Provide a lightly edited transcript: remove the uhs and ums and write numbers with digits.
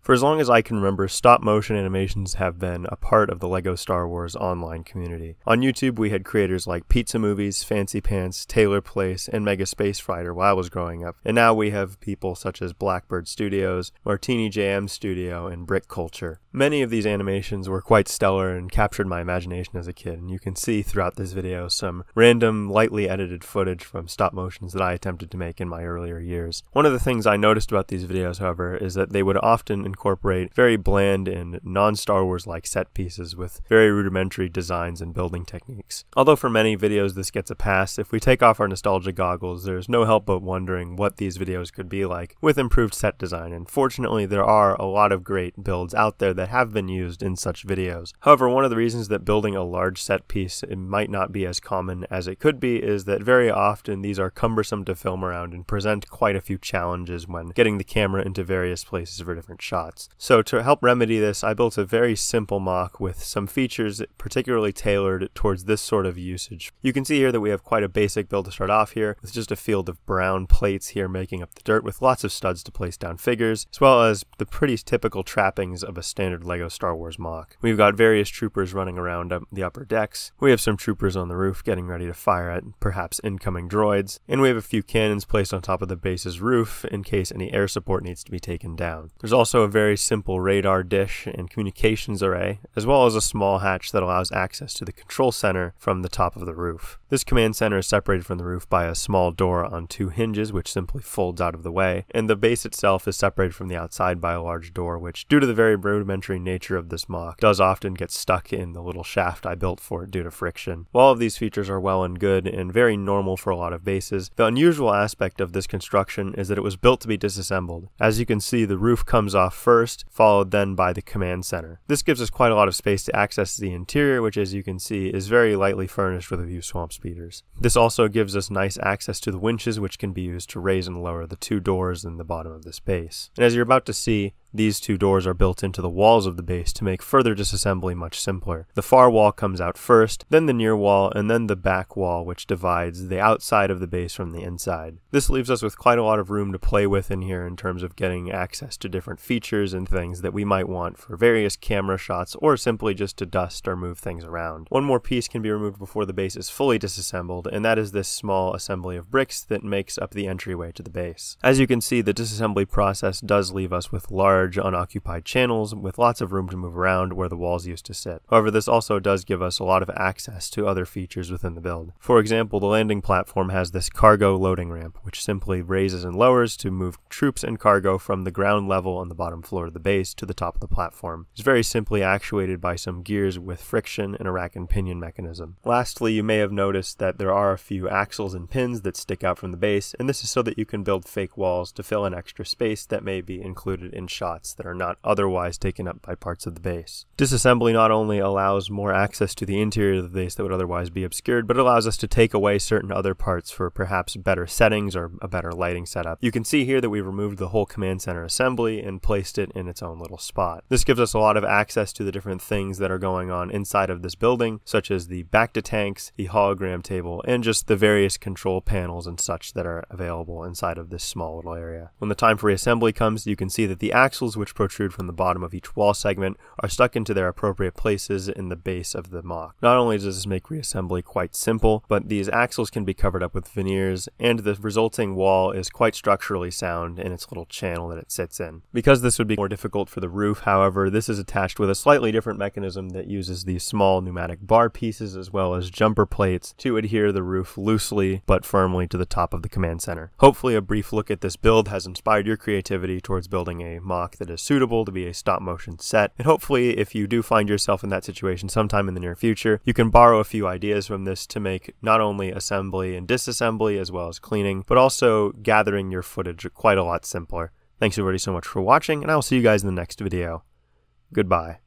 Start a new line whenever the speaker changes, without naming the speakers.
For as long as I can remember, stop-motion animations have been a part of the LEGO Star Wars online community. On YouTube, we had creators like Pizza Movies, Fancy Pants, Taylor Place, and Mega Space Fighter while I was growing up. And now we have people such as Blackbird Studios, Martini JM Studio, and Brick Culture. Many of these animations were quite stellar and captured my imagination as a kid, and you can see throughout this video some random, lightly edited footage from stop-motions that I attempted to make in my earlier years. One of the things I noticed about these videos, however, is that they would often incorporate very bland and non-Star Wars-like set pieces with very rudimentary designs and building techniques. Although for many videos this gets a pass, if we take off our nostalgia goggles, there's no help but wondering what these videos could be like with improved set design, and fortunately there are a lot of great builds out there that have been used in such videos. However, one of the reasons that building a large set piece might not be as common as it could be is that very often these are cumbersome to film around and present quite a few challenges when getting the camera into various places for different shots. So to help remedy this, I built a very simple MOC with some features particularly tailored towards this sort of usage. You can see here that we have quite a basic build to start off here, with just a field of brown plates here making up the dirt with lots of studs to place down figures, as well as the pretty typical trappings of a standard LEGO Star Wars MOC. We've got various troopers running around the upper decks, we have some troopers on the roof getting ready to fire at perhaps incoming droids, and we have a few cannons placed on top of the base's roof in case any air support needs to be taken down. There's also a very simple radar dish and communications array, as well as a small hatch that allows access to the control center from the top of the roof. This command center is separated from the roof by a small door on two hinges which simply folds out of the way, and the base itself is separated from the outside by a large door which, due to the very rudimentary nature of this MOC, does often get stuck in the little shaft I built for it due to friction. While all of these features are well and good and very normal for a lot of bases, the unusual aspect of this construction is that it was built to be disassembled. As you can see, the roof comes off first, followed then by the command center. This gives us quite a lot of space to access the interior, which as you can see is very lightly furnished with a few swamp speeders. This also gives us nice access to the winches, which can be used to raise and lower the two doors in the bottom of this base. And as you're about to see, these two doors are built into the walls of the base to make further disassembly much simpler. The far wall comes out first, then the near wall, and then the back wall, which divides the outside of the base from the inside. This leaves us with quite a lot of room to play with in here in terms of getting access to different features and things that we might want for various camera shots or simply just to dust or move things around. One more piece can be removed before the base is fully disassembled, and that is this small assembly of bricks that makes up the entryway to the base. As you can see, the disassembly process does leave us with large unoccupied channels with lots of room to move around where the walls used to sit. However, this also does give us a lot of access to other features within the build. For example, the landing platform has this cargo loading ramp, which simply raises and lowers to move troops and cargo from the ground level on the bottom floor of the base to the top of the platform. It's very simply actuated by some gears with friction and a rack and pinion mechanism. Lastly, you may have noticed that there are a few axles and pins that stick out from the base, and this is so that you can build fake walls to fill in extra space that may be included in shots that are not otherwise taken up by parts of the base. Disassembly not only allows more access to the interior of the base that would otherwise be obscured, but allows us to take away certain other parts for perhaps better settings or a better lighting setup. You can see here that we removed the whole command center assembly and placed it in its own little spot. This gives us a lot of access to the different things that are going on inside of this building, such as the back-to-tanks, the hologram table, and just the various control panels and such that are available inside of this small little area. When the time for reassembly comes, you can see that the axles which protrude from the bottom of each wall segment are stuck into their appropriate places in the base of the MOC. Not only does this make reassembly quite simple, but these axles can be covered up with veneers, and the resulting wall is quite structurally sound in its little channel that it sits in. Because this would be more difficult for the roof, however, this is attached with a slightly different mechanism that uses these small pneumatic bar pieces as well as jumper plates to adhere the roof loosely but firmly to the top of the command center. Hopefully a brief look at this build has inspired your creativity towards building a MOC that is suitable to be a stop-motion set, and hopefully if you do find yourself in that situation sometime in the near future, you can borrow a few ideas from this to make not only assembly and disassembly as well as cleaning, but also gathering your footage quite a lot simpler. Thanks everybody so much for watching, and I'll see you guys in the next video. Goodbye.